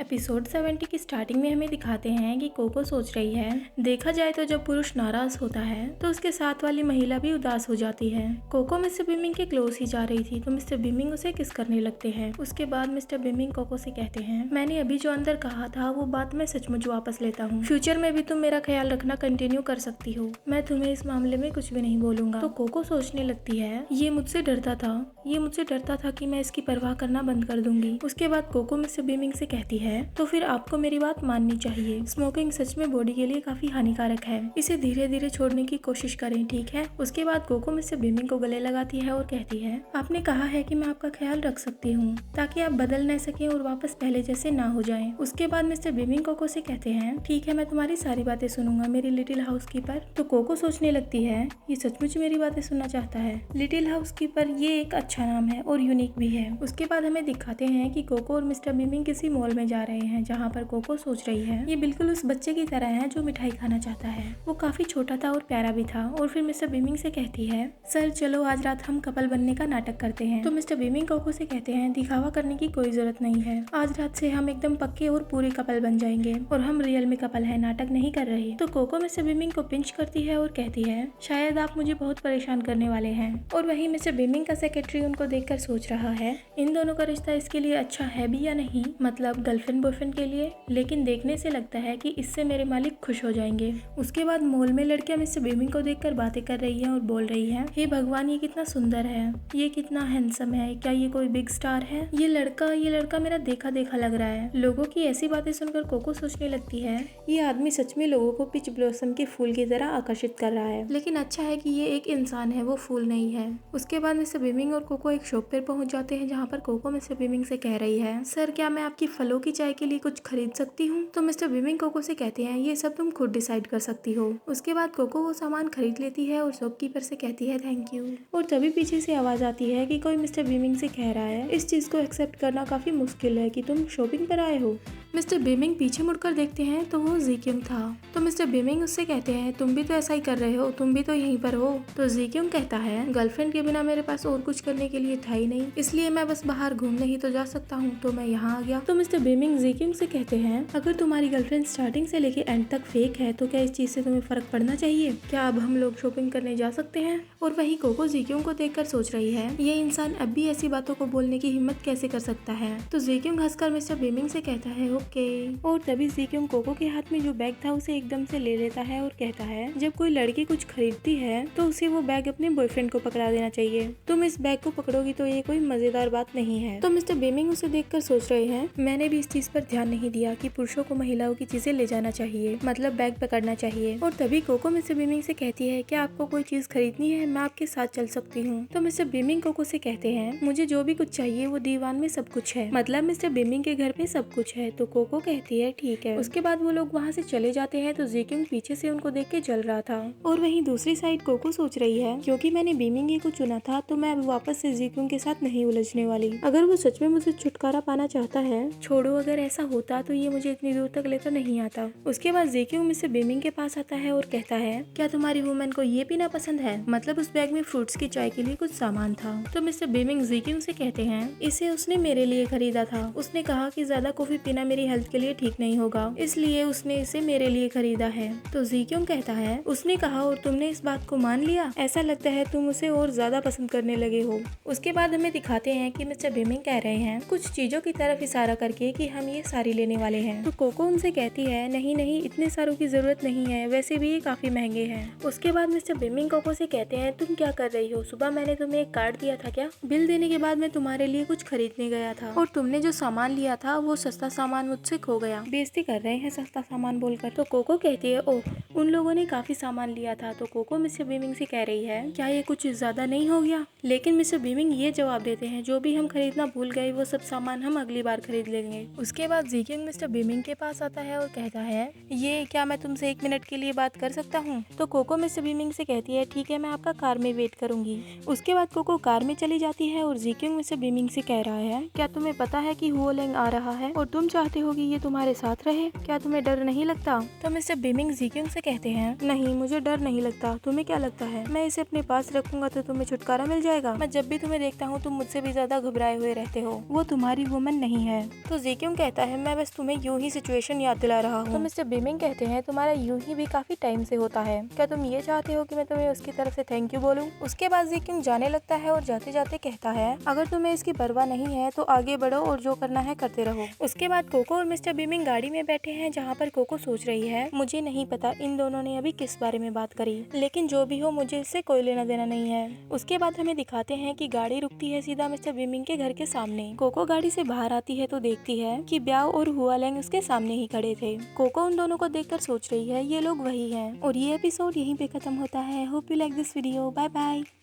Episode 70 की starting में हमें दिखाते हैं कि कोको सोच रही है, देखा जाए तो जब पुरुष नाराज होता है तो उसके साथ वाली महिला भी उदास हो जाती है। कोको मिस्टर बीमिंग के क्लोज ही जा रही थी तो मिस्टर बीमिंग उसे किस करने लगते हैं। उसके बाद मिस्टर बीमिंग कोको से कहते हैं, मैंने अभी जो अंदर कहा था वो बात मैं सचमुच वापस लेता हूँ। फ्यूचर में भी तुम मेरा ख्याल रखना कंटिन्यू कर सकती हो, मैं तुम्हें इस मामले में कुछ भी नहीं बोलूंगा। तो कोको सोचने लगती है, ये मुझसे डरता था कि मैं इसकी परवाह करना बंद कर दूंगी। उसके बाद कोको मिस्टर बीमिंग से कहती है, तो फिर आपको मेरी बात माननी चाहिए। स्मोकिंग सच में बॉडी के लिए काफी हानिकारक है, इसे धीरे धीरे छोड़ने की कोशिश करें, ठीक है। उसके बाद कोको मिस्टर बीमिंग को गले लगाती है और कहती है, आपने कहा है कि मैं आपका ख्याल रख सकती हूँ ताकि आप बदल न सके और वापस पहले जैसे ना हो जाएं। उसके बाद मिस्टर बीमिंग कोको से कहते हैं, ठीक है, मैं तुम्हारी सारी बातें सुनूंगा मेरी लिटिल हाउसकीपर। तो कोको सोचने लगती है, ये सचमुच मेरी बातें सुनना चाहता है। लिटिल हाउसकीपर ये एक अच्छा नाम है और यूनिक भी है। उसके बाद हमें दिखाते हैं कि कोको और मिस्टर बीमिंग किसी मॉल में जा रहे हैं जहाँ पर कोको सोच रही है, ये बिल्कुल उस बच्चे की तरह है जो मिठाई खाना चाहता है। वो काफी छोटा था और प्यारा भी था। और फिर मिस्टर बीमिंग से कहती है, सर चलो आज रात हम कपल बनने का नाटक करते हैं। तो मिस्टर बीमिंग कोको से कहते हैं, दिखावा करने की कोई जरूरत नहीं है, आज रात से हम एकदम पक्के और पूरे कपल बन जाएंगे और हम रियल में कपल है, नाटक नहीं कर रहे। तो कोको मिस्टर बीमिंग को पिंच करती है और कहती है, शायद आप मुझे बहुत परेशान करने वाले हैं। और वहीं मिस्टर बीमिंग का सेक्रेटरी उनको देखकर सोच रहा है, इन दोनों का रिश्ता इसके लिए अच्छा है भी या नहीं, मतलब गर्लफ्रेंड बॉयफ्रेंड के लिए। लेकिन देखने से लगता है कि इससे मेरे मालिक खुश हो जाएंगे। उसके बाद मॉल में लड़कियां मिस्टर बीमिंग को देखकर बातें कर रही हैं और बोल रही हैं, हे भगवान, ये कितना सुंदर है, ये कितना हैंडसम है, क्या ये कोई बिग स्टार है, ये लड़का मेरा देखा देखा लग रहा है। लोगों की ऐसी बातें सुनकर कोको सोचने लगती है, ये आदमी सच में लोगों को पिच ब्लॉसम के फूल की तरह आकर्षित कर रहा है, लेकिन अच्छा है कि ये एक इंसान है, वो फूल नहीं है। उसके बाद मिस्टर बीमिंग और कोको एक शॉप पर पहुंच जाते हैं जहाँ पर कोको मिस्टर बीमिंग से कह रही है, सर क्या मैं आपकी फलों की चाय के लिए कुछ खरीद सकती हूँ। तो मिस्टर बीमिंग कोको से कहते हैं, ये सब तुम खुद डिसाइड कर सकती हो। उसके बाद कोको वो सामान खरीद लेती है और शॉपकीपर से कहती है, थैंक यू। और तभी पीछे से आवाज आती है कि कोई मिस्टर बीमिंग से कह रहा है, इस चीज को एक्सेप्ट करना काफी मुश्किल है कि तुम शॉपिंग पर आए हो। मिस्टर बीमिंग पीछे मुड़कर देखते हैं तो वो जी-क्यूंग था। तो मिस्टर बीमिंग उससे कहते हैं, तुम भी तो ऐसा ही कर रहे हो, तुम भी तो यहीं पर हो। तो जी-क्यूंग कहता है, गर्लफ्रेंड के बिना मेरे पास और कुछ करने के लिए था ही नहीं, इसलिए मैं बस बाहर घूमने ही तो जा सकता हूँ, तो मैं यहाँ आ गया। तो मिस्टर बीमिंग जी-क्यूंग से कहते हैं, अगर तुम्हारी गर्लफ्रेंड स्टार्टिंग से लेके एंड तक फेक है तो क्या इस चीज से तुम्हें फर्क पड़ना चाहिए, क्या अब हम लोग शॉपिंग करने जा सकते हैं। और वही कोको जी-क्यूंग को देखकर सोच रही है, ये इंसान अब भी ऐसी बातों को बोलने की हिम्मत कैसे कर सकता है। तो जी-क्यूंग हंसकर मिस्टर बीमिंग से कहता है, ओके। और तभी जी-क्यूंग कोको के हाथ में जो बैग था उसे एकदम से ले लेता है और कहता है, जब कोई लड़की कुछ खरीदती है तो उसे वो बैग अपने बॉयफ्रेंड को पकड़ा देना चाहिए, तुम इस बैग को पकड़ोगी तो ये कोई मजेदार बात नहीं है। तो मिस्टर बीमिंग उसे देखकर सोच रहे हैं, मैंने भी इस चीज पर ध्यान नहीं दिया कि पुरुषों को महिलाओं की चीजें ले जाना चाहिए, मतलब बैग पकड़ना चाहिए। और तभी कोको मिस्टर बीमिंग से कहती है, क्या आपको कोई चीज खरीदनी है, मैं आपके साथ चल सकती हूँ। तो मिस्टर बीमिंग कोको से कहते हैं, मुझे जो भी कुछ चाहिए वो दीवान में सब कुछ है, मतलब मिस्टर बीमिंग के घर पे सब कुछ है। तो कोको कहती है, ठीक है। उसके बाद वो लोग वहाँ से चले जाते हैं तो जी-क्यूंग पीछे से उनको देख के जल रहा था। और वहीं दूसरी साइड कोको सोच रही है, क्योंकि मैंने बीमिंग को चुना था तो मैं अब वापस से जी-क्यूंग के साथ नहीं उलझने वाली। अगर वो सच में मुझे छुटकारा पाना चाहता है, छोड़ो, अगर ऐसा होता तो ये मुझे इतनी दूर तक लेकर नहीं आता। उसके बाद जी-क्यूंग मिस्टर बीमिंग के पास आता है और कहता है, क्या तुम्हारी वुमेन को ये पीना पसंद है, मतलब उस बैग में फ्रूट्स की चाय के लिए कुछ सामान था। तो मिस्टर बीमिंग जी-क्यूंग से कहते हैं, इसे उसने मेरे लिए खरीदा था, उसने कहा कि ज्यादा कॉफी पीना मेरी हेल्थ के लिए ठीक नहीं होगा, इसलिए उसने इसे मेरे लिए खरीदा है। तो जी-क्यूंग कहता है, उसने कहा और तुमने इस बात को मान लिया, ऐसा लगता है तुम उसे और ज्यादा पसंद करने लगे हो। उसके बाद हमें दिखाते हैं कि मिस्टर बीमिंग कह रहे हैं कुछ चीजों की तरफ इशारा करके कि हम ये सारी लेने वाले हैं। तो कोको उनसे कहती है, नहीं नहीं, इतने सारों की जरूरत नहीं है, वैसे भी ये काफी महंगे हैं। उसके बाद मिस्टर बीमिंग कोको से कहते हैं, तुम क्या कर रही हो, सुबह मैंने तुम्हें एक कार्ड दिया था क्या, बिल देने के बाद मैं तुम्हारे लिए कुछ खरीदने गया था और तुमने जो सामान लिया था वो सस्ता सामान मुझसे खो गया। बेइज्जती कर रहे हैं सस्ता सामान बोलकर। तो कोको कहती है, ओह, उन लोगों ने काफी सामान लिया था। तो कोको मिस्टर बीमिंग से कह रही है, क्या ये कुछ ज्यादा नहीं हो गया। लेकिन मिस्टर बीमिंग ये जवाब देते हैं, जो भी हम खरीदना भूल गए वो सब सामान हम अगली बार खरीद लेंगे। उसके बाद जी-क्यूंग मिस्टर बीमिंग के पास आता है और कहता है, ये क्या मैं तुमसे 1 मिनट के लिए बात कर सकता हूँ। तो कोको मिस्टर बीमिंग से कहती है, ठीक है, मैं आपका कार में वेट करूंगी। उसके बाद कोको कार में चली जाती है और जी-क्यूंग मिस्टर बीमिंग से कह रहा है, क्या तुम्हें पता है कि हुओ लेंग आ रहा है और तुम चाहते होगी ये तुम्हारे साथ रहे? क्या तुम्हें डर नहीं लगता? तो मिस्टर बीमिंग जीक्यूंग से कहते हैं, नहीं मुझे डर नहीं लगता। तुम्हें क्या लगता है मैं इसे अपने पास रखूंगा तो तुम्हें छुटकारा मिल जाएगा? मैं जब भी तुम्हें देखता हूँ तुम मुझसे भी ज्यादा घबराए हुए रहते हो। वो तुम्हारी वुमन नहीं है। तो जीक्यूंग कहता है, मैं बस तुम्हें यूं ही सिचुएशन याद दिला रहा हूँ। तो मिस्टर बीमिंग कहते हैं, तुम्हारा यूं ही भी काफी टाइम से होता है। क्या तुम ये चाहते हो कि मैं तुम्हें उसकी तरफ से थैंक यू बोलूं? उसके बाद जीक्यूंग जाने लगता है और जाते जाते कहता है, अगर तुम्हें इसकी परवाह नहीं है तो आगे बढ़ो और जो करना है करते रहो। उसके बाद कोको और मिस्टर बीमिंग गाड़ी में बैठे हैं, जहाँ पर कोको सोच रही है, मुझे नहीं पता इन दोनों ने अभी किस बारे में बात करी, लेकिन जो भी हो मुझे इससे कोई लेना देना नहीं है। उसके बाद हमें दिखाते हैं कि गाड़ी रुकती है सीधा मिस्टर बीमिंग के घर के सामने। कोको गाड़ी से बाहर आती है तो देखती है कि ब्याओ और हुआ लैंग उसके सामने ही खड़े थे। कोको उन दोनों को देखकर सोच रही है ये लोग वही हैं। और ये एपिसोड यहीं पे खत्म होता है। Hope you like this video. Bye bye.